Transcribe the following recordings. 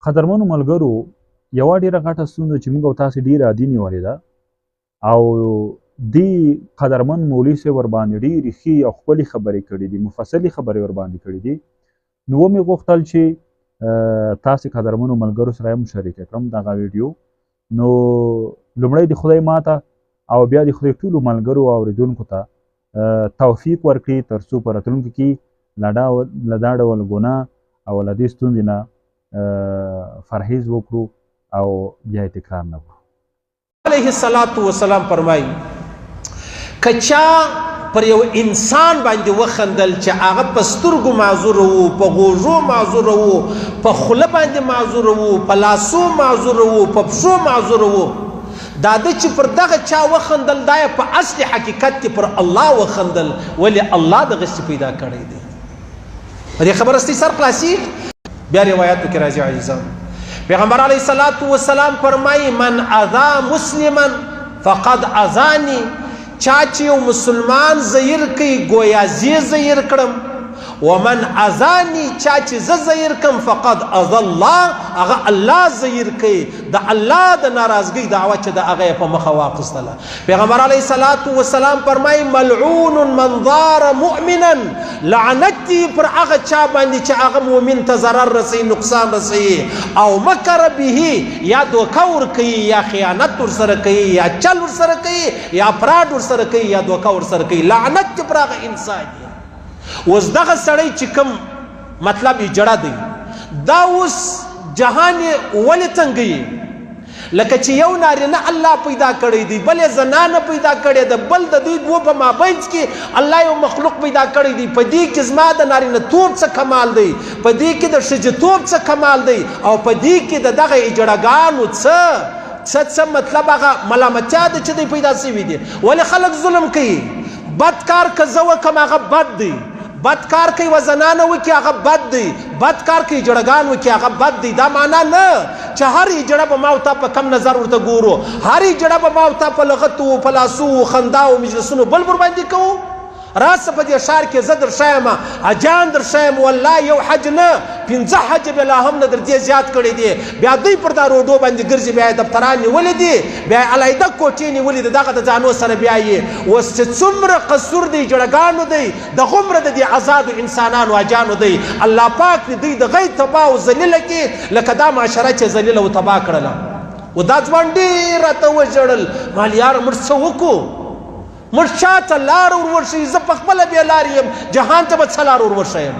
قدرمنو ملګرو یوه ډېره غټه ستونزه چې موږ او تاسې ډېره عادي نیولې ده او دې قدرمن مولوي صاحب ورباندې ډېرې ښې او ښکلې خبرې کړې دي، مفصلې خبرې ورباندې کړې دي. نو ومې غوښتل چې تاسې قدرمنو ملګرو سره هم شریکه کړم دغه ویډیو. نو لومړی د خدای ماته او بیا د خدای ټولو ملګرو او اورېدونکو ته توفیق ورکړي تر څو په راتلونکي کې له دا ډول ګناه او له دې ستونزې نه فرهیز وکړو او بیا یې تکرار نه کړو. علیه السلام فرمایي که چا پر یو انسان باندې وخندل چې هغه په سترګو معذور وو، په غوږو معذور وو، په خوله باندې معذور وو، په لاسو معذور وو، په پښو معذور وو، دا د چې پر دغه چا وخندل دا یې په اصل حقیقت کې پر الله وخندل، ولې الله دغسې پیدا کړی دی. په دې خبره ستاسې سر خلاصېږي. بیا روایاتو کې راځي عزیزان، پیغمبر علیه السلام فرمایي من اذا مسلما فقد اذانی، چا چې یو مسلمان زیر کوي گویا زی زیر کړم، ومن اذانی چا چې زه زیر کړم فقد اذى الله، هغه الله زیر کوي، د الله د ناراضګۍ دعوه چې د هغه په مخه واخیستله. پیغمبر علیه السلام فرمایي ملعون من ضار مؤمنا، لعنت دی پر هغه چا باندې چې هغه مؤمن ته ضرر رسوي، نقصان رسوي، او مکر به یا دوکه ورکوي یا خیانت ورسره کوي یا چل ورسره کوي یا فراډ ورسره کوي یا دوکه ورسره کوي، لعنت دی پر هغه انسان. اوس دغه سړی چې کوم مطلب یې جړه دی دا اوس جهان یې ولې تنګوي؟ لکه چې یو نارینه الله پیدا کړی دی، بل یې زنانه پیدا کړې ده، بل د دوی دوه په مابینځ کې الله یو مخلوق پیدا کړی دی. په دې کې زما د نارینه توب څه کمال دی، په دې کې د ښځتوب څه کمال دی، او په دې کې د دغه جړګانو څه مطلب هغه ملامتیا ده چې دوی پیدا شوي دي. ولې خلک ظلم کوي؟ بد کار که زه وکړم هغه بد دی، بد کار کوي و زنانه وکړي هغه بد دی، بد کار کوي جړګان وکړي هغه بد دی. دا معنا نه چې هر جړه به ما او تا په کم نظر ورته ګورو، هر جړه به ما او تا په لغتو په لاسو خندا او مجلسونو بل ورباندې کوو. راسه په دې ښار کې زه در ښیم حجان در ښیم، والله یو حج نه 5 حج به لا هم نه در دې زیات کړی دی. بیا دوی پر دا روډو باندې ګرځي، بیا یې دفتران نیولي دي، بیا یې علیحده کوټې نیولي دي، دغه د ځانو سره بیا یې اوس چې څومره قصور دی جړګانو دی دغومره د دې آزادو انسانانو حجانو دی. الله پاک دې دوی د غی تباه او ذلیله کې لکه دا معاشره چې ذلیله او تباه کړله. و دا ځوان ډېر راته وژړل، مال یاره موږ څه وکړو؟ موږ چاته لار ور ورشئ؟ زه په خپله بې لارې یم، جهان ته به څه لار ور ورشیم؟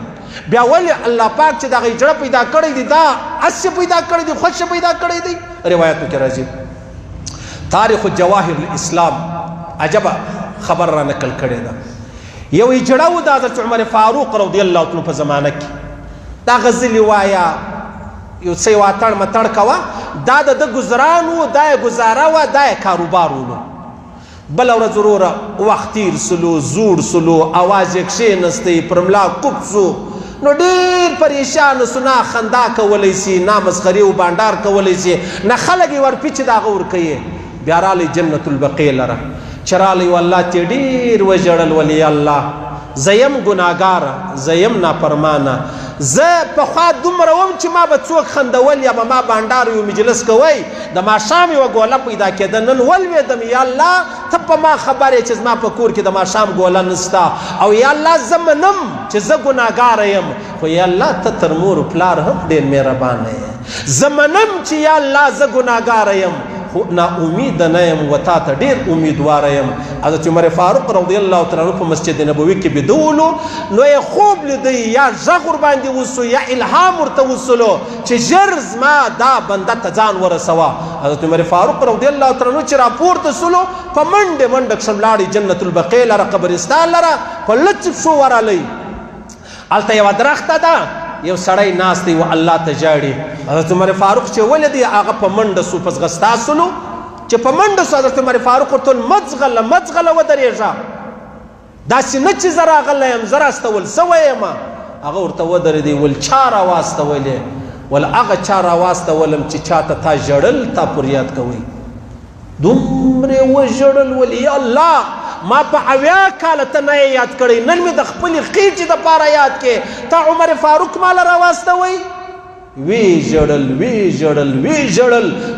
بیا ولې الله پاک چې دغه جړه پیدا کړی دی دا هسې پیدا کړی دی، خوښه پیدا کړی دی. روایاتو کې راځي تاریخ جواهر الاسلام عجبه خبر را نقل کړې ده. یو جړه و د حضرت عمر فاروق رضی الله عنه په زمانه کې، دا غزلې وایه یو څه یو اتړ متړ کوه، دا د ګزران و، دا یې ګزاره وه، دا یې کاروبار ولو. بله ورځ وروره وخت تیر سلو، زوړ سلو، اواز یې کښېنستی، پر ملا کوب سو، نو ډېر پریشان سو، نه خندا کولی سي، نه مسخرې و بانډار کولی سي، نه خلک یې ورپي چې د هغه ورکوي. بیا رالی جنت البقیع لره، چې رالی و الله ته ډېر وژړل، ولې الله زه یم ګناهګاره، زه یم نافرمانه، زه پخوا دومره وم چې ما به څوک خندول یا به ما بانډار یو مجلس کوی، د ماښام یوه ګوله پیدا کېده، نن ولوېدم یا الله ته په ما خبر یې چې زما په کور کې د ماښام ګوله نسته، او یا الله زه منم چې زه ګناهګاره یم، خو یا الله ته تر مور و پلار هم ډېر مهربانه یې. زه منم چې یا الله زه ګناهګاره یم، خو نا امید نه یم، و تا ته ډېر امیدواره یم. حضرت عمر فاروق رضی الله تعالی عنه په مسجد نبوي کې بیده ولو، نو یې خوب لیدی یا غږ ورباندې وسو یا الهام ورته وسلو چې ژر زما دا بنده ته ځان ورسوه. حضرت عمر فاروق رضی الله تعالی عنه چې راپورته سلو، په منډې منډه کښم لاړې جنت البقیع لره، قبرستان لره، په لڅ پښو ورغلی. هلته یوه درخته ده، یو سړی ناست دی و الله ته ژاړي. حضرت عمر فاروق چې ولیدی هغه په منډه سو، په ځغستا سلو، چې په منډه سو حضرت عمر فاروق ورته ویل مځغله مځغله ودرېږه، داسې نه چې زه راغلی یم، زه راستول سوی یم. هغه ورته ودرېدی، ول چا راواستولې؟ ول هغه چا راواستولم چې چاته تا ژړل، تا فریاد کوئ. دومره وژړل، ول یا الله ما په 80 کاله ته نه یاد کړی، نن مې د خپلې خېټې دپاره یاد کې تا عمر فاروق ماله راواستوئ؟ وی جړل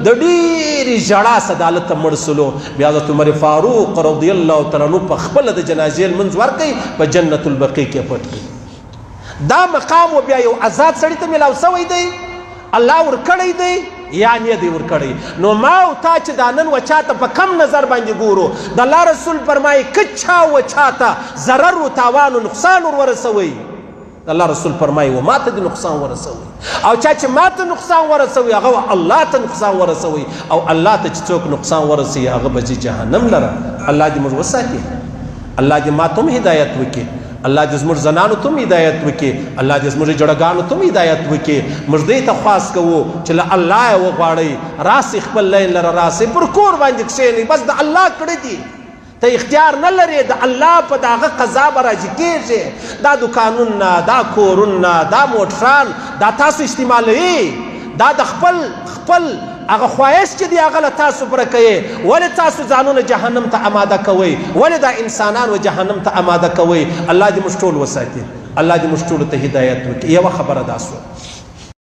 د ډېرې ژړا صدالت ته مړ سلو. بیا حضرت عمر فاروق رضی الله تعالی عنہ په خپله د جنازې لمونځ ورکوي په جنت البقیع کې پټ کړي. دا مقام و بیا یو آزاد سړي ته میلاو سوی دی، الله ورکړی دی یا نه دی ورکړی. نو ما او تا چې دا نن و چاته په کم نظر باندې ګورو، د الله رسول فرمایي که چا و چاته ضرر و تاوان و نقصان ورسوي، الله رسول فرمایي و ما ته د نقصان ورسوي، او چا چې ما ته نقصان ورسوي هغه الله ته نقصان ورسوي، او الله ته چې څوک نقصان ورسوي هغه به ځي جهنم لره. الله دې موږ وساتي، الله دې ما ته هم هدایت وکړي، الله دې زموږ زنانو ته هم هدایت وکړي، الله دې زموږ جړګانو ته هم هدایت وکړي. موږ دې ته خواست کوو چې له الله یې وغواړئ، راسئ خپل لین لره راسئ، پر کور باندې کښېنئ، بس د الله کړی دي، ته اختیار نه لرې، د الله په د هغه قضا به راضي کېږې. دا دوکانونه، دا کورونه، دا موټران، دا تاسو استعمالوي، دا د خپل هغه خواهش چې دی هغه له تاسو پوره کوئ. ولې تاسو ځانونه جهنم ته اماده کوئ؟ ولې دا انسانان و جهنم ته اماده کوئ؟ الله دې موږ ټول وساتي، الله دې موږ ټولو ته هدایت وکړي. یوه خبره دا سوه